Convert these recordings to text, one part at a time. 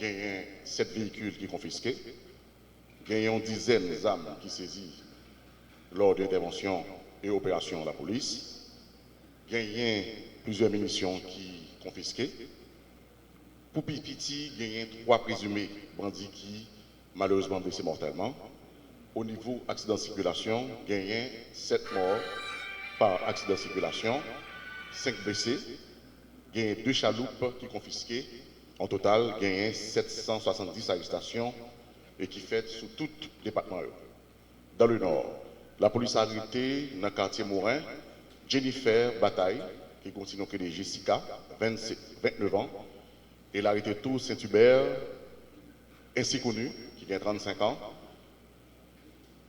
il y a 7 véhicules qui sont confisqués, il y a une dizaine d'armes qui saisies lors d'interventions et opérations de la police, il y a plusieurs munitions qui sont confisquées. Pour Pipiti, il y a 3 présumés bandits qui malheureusement blessés mortellement. Au niveau accident de circulation, il y a 7 morts par accident de circulation, 5 blessés, il y a 2 chaloupes qui sont confisquées. En total, il y a 770 arrestations et qui fait sous tout le département. Dans le nord, la police a arrêté dans le quartier Morin Jennifer Bataille, qui continue que Jessica, 29 ans, et elle a arrêté tout Saint-Hubert, ainsi connu, qui vient 35 ans.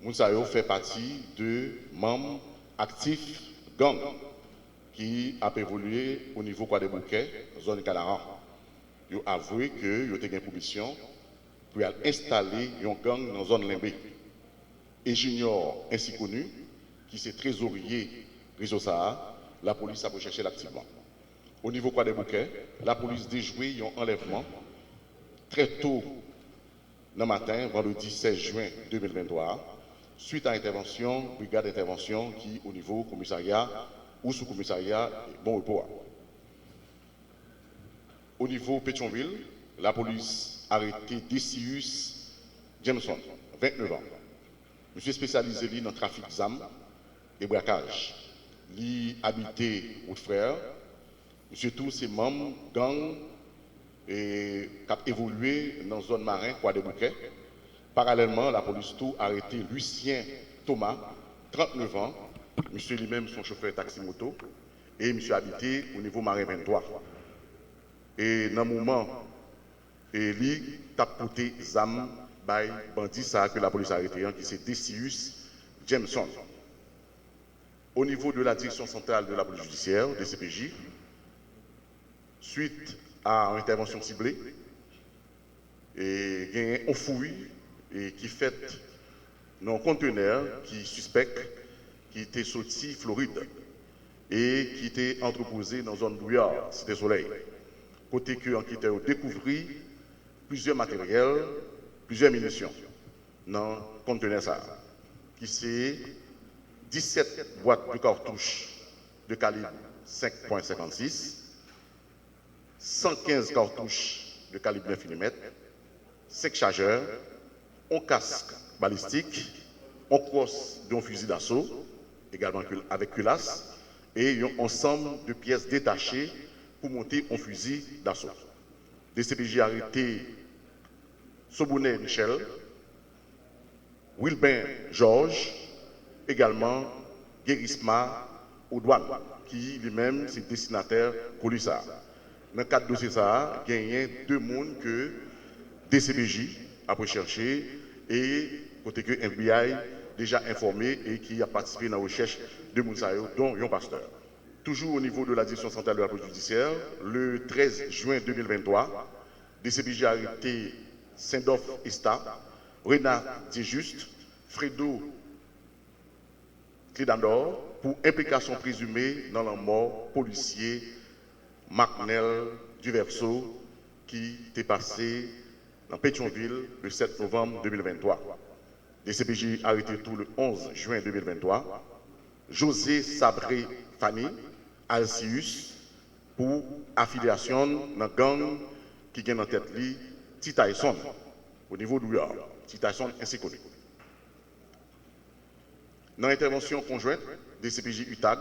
Mounsayo fait partie de membres actifs gang qui a évolué au niveau quoi des bouquets, zone Canaran. Ils ont avoué qu'ils ont eu pour mission pour installer un gang dans la zone Limbé. Et Junior, ainsi connu, qui est trésorier réseau Sahara, la police a recherché activement. Au niveau quoi des bouquets, la police déjoué un enlèvement très tôt le matin, vendredi 16 juin 2023, suite à intervention, brigade d'intervention qui au niveau commissariat ou sous-commissariat Bon Repos. Au niveau Pétionville, la police a arrêté Decius Jameson, 29 ans. Monsieur spécialisé dans le trafic d'armes et braquage. Il habitait au frère. Monsieur tous ses membres gang et qui a évolué dans la zone marin quoi des bouquets. Parallèlement, la police tout a arrêté Lucien Thomas, 39 ans. Monsieur lui-même son chauffeur taxi-moto et monsieur habité au niveau marin 23. Et dans le moment, il a porté ZAM by bandit ça que la police a arrêté, qui c'est Decius Jameson. Au niveau de la direction centrale de la police judiciaire, DCPJ, suite à une intervention ciblée, et il y a un fouille qui fait dans un conteneur qui suspecte qui était sorti Floride et qui était entreposé dans une zone brouillard, Cité Soleil. Côté que l'enquêteur a découvert plusieurs matériels, plusieurs munitions dans le conteneur ça, qui c'est 17 boîtes de cartouches de calibre 5.56, 115 cartouches de calibre 9 mm, 5 chargeurs, un casque balistique, un crosse d'un fusil d'assaut, également avec culasse, et un ensemble de pièces détachées pour monter un fusil d'assaut. DCPJ a arrêté Sobounet Michel, Wilbin Georges, également Guérisma Oudouane, qui lui-même est destinataire Colissa. Dans le cadre de dossier, il y a 2 personnes que DCPJ a recherché et côté que FBI déjà informé et qui a participé dans la recherche de Mounsayo, dont un pasteur. Toujours au niveau de la direction centrale de la police judiciaire, le 13 juin 2023, DCPJ a arrêté Saint-Doff Esta, Renat Diejuste, Fredo Clédandor pour implication présumée dans la mort policier Macnel Duverso qui était passé dans Pétionville le 7 novembre 2023. DCPJ a arrêté tout le 11 juin 2023. José Sabré Fanny Alcius pour affiliation dans gang qui gagne en tête li Titaïson au niveau de l'UR. Titaïson ainsi connu. Dans l'intervention conjointe des CPJ UTAG,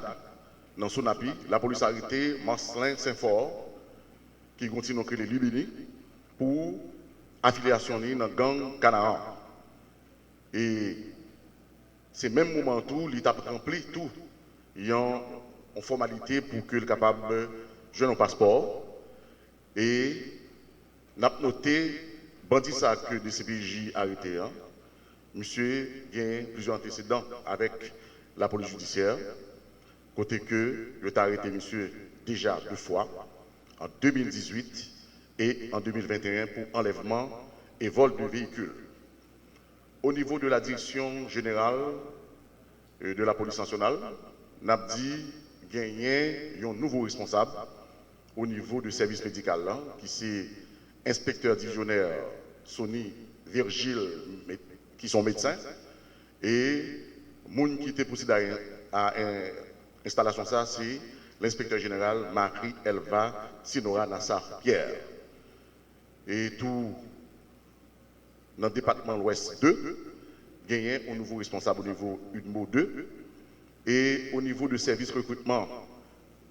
dans son appui, la police a arrêté Marcelin Saint-Fort, qui continue à créer les Libini, pour affiliation dans le gang Canaan. Et c'est même moment tout, l'État rempli tout. Il y a une formalité pour que le capable de jouer un passeport. Et nous avons noté, bandit ça que des CPJ arrêté. Monsieur a plusieurs antécédents avec la police judiciaire. Côté que il a arrêté monsieur déjà 2 fois, en 2018 et en 2021 pour enlèvement et vol de véhicules. Au niveau de la direction générale de la police nationale, nous avons dit qu'il y a un nouveau responsable au niveau du service médical là, qui c'est inspecteur divisionnaire Sonny Virgile, qui sont médecins, et moun qui était procédé à l'installation, ça, c'est l'inspecteur général Marie-Elva Sinora Nassar Pierre. Et tout dans le département l'Ouest 2, gagné un nouveau responsable au niveau UDMO 2, et au niveau de service recrutement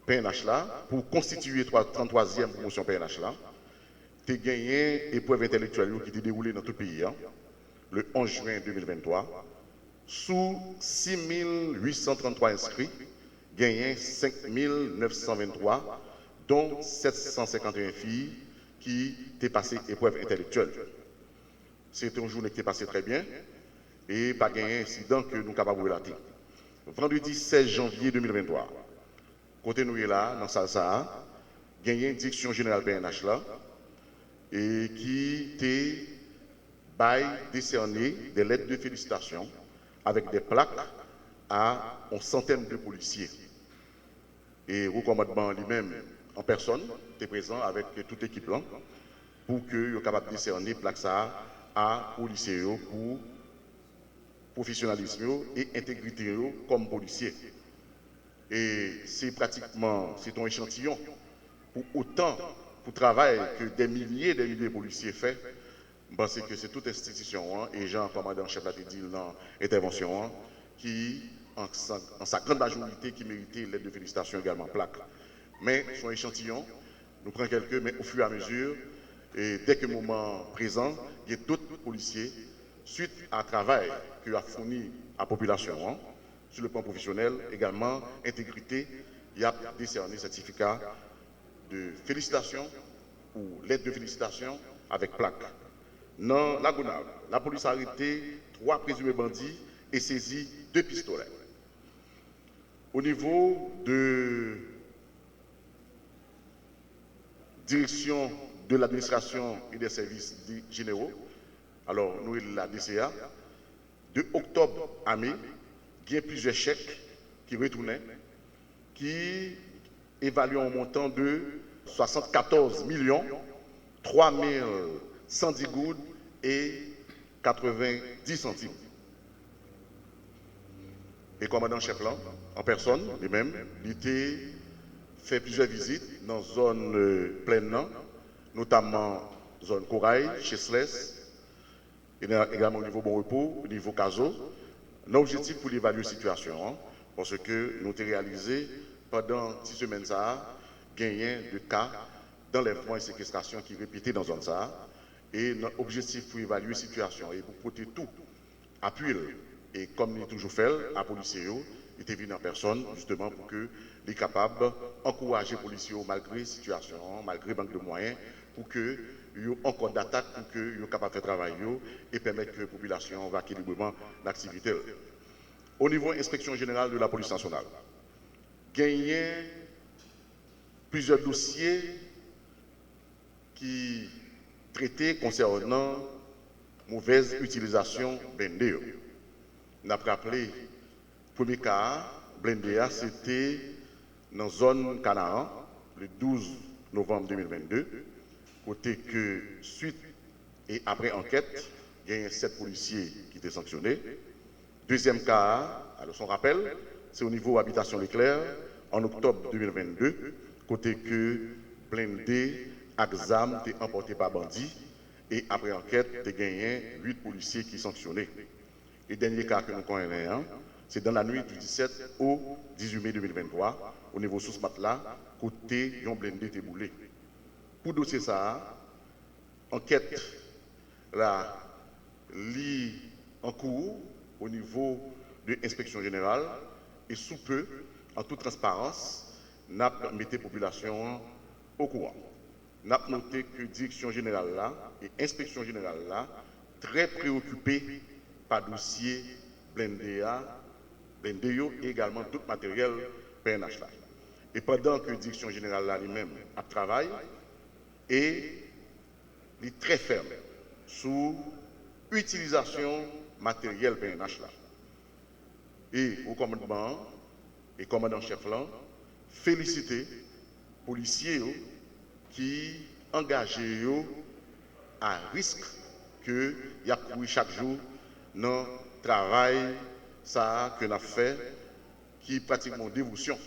PNH là, pour constituer 33e promotion PNH là, tu as gagné épreuve intellectuelle qui était déroulée dans tout le pays, hein, le 11 juin 2023. Sous 6 833 inscrits, gagné 5 923, dont 751 filles qui étaient passées épreuve intellectuelle. C'est une journée qui est passée très bien et pas gagné incident que nous sommes capables de relater. Vendredi 16 janvier 2023, côté nous est là, dans Salsa, gagné une direction générale PNH là, et qui était décerné des lettres de félicitations avec des plaques à une centaine de policiers. Et le commandement lui-même, en personne, était présent avec toute l'équipe là, pour que soient capables de décerner plaques à policiers pour professionnalisme et intégrité comme policiers. Et c'est pratiquement, c'est un échantillon pour autant pour travail que des milliers de policiers font. Je pense que c'est toute institution, et Jean, commandant chef l'a dit dans l'intervention, qui, en sa grande majorité, qui méritait l'aide de félicitations également plaque. Mais son échantillon, nous prenons quelques, mais au fur et à mesure, et dès que le moment présent, il y a d'autres policiers, suite à un travail que a fourni à la population, sur le plan professionnel, également intégrité, il y a décerné certificat de félicitations ou lettre de félicitations avec plaque. Dans la Gonave, la police a arrêté 3 présumés bandits et saisi 2 pistolets. Au niveau de direction de l'administration et des services généraux, alors nous, la DCA, de octobre à mai, il y a plusieurs chèques qui retournaient, qui évaluent un montant de 74 3 110 gouttes et 90 centimes. Et commandant chef là, en personne, lui-même, il était fait plusieurs visites dans la zone pleine, notamment zone Corail, chez Slès, et également au niveau Bon Repos, au niveau Caso. L'objectif pour l'évaluer la situation, parce que nous avons réalisé pendant 6 semaines, gagné de cas d'enlèvement et séquestration qui répétaient dans la zone ça. Et notre objectif pour évaluer la situation et pour porter tout appui, et comme nous toujours fait, à policiers, il était venu en personne justement pour que les capables d'encourager les policiers malgré la situation, malgré le manque de moyens, pour que yo encore d'attaque pour que yo capable de faire travail et permettre que la population va librement l'activité. Au niveau inspection générale de la police nationale, gagné plusieurs dossiers qui traitaient concernant mauvaise utilisation blindé. On a rappelé le premier cas blindé, c'était dans la zone Canaan le 12 novembre 2022. Côté que, suite et après enquête, il y a 7 policiers qui étaient sanctionnés. Deuxième cas, alors son rappel, c'est au niveau habitation Leclerc, en octobre 2022, côté que blindé, Axam, était emporté par bandit, et après enquête, il y a gagné 8 policiers qui sont sanctionnés. Et le dernier cas que nous connaissons, c'est dans la nuit du 17 au 18 mai 2023, au niveau sous matelas, côté yon blindé était boulé. Pour dossier ça, enquête là, lit en cours au niveau de l'inspection générale et sous peu, en toute transparence, n'a mis la population au courant. N'a noté que direction générale là et inspection générale là, très préoccupés par dossier blindé et également tout matériel PNH là. Et pendant que la direction générale là lui-même a travaillé, et il est très ferme sur l'utilisation matérielle PNH là. Et au commandement et commandant chef là, féliciter les policiers qui engagés à risque que y a couru chaque jour dans le travail ça que nous avons fait, qui est pratiquement dévotion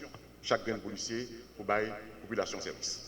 chaque grand policier pour la population service.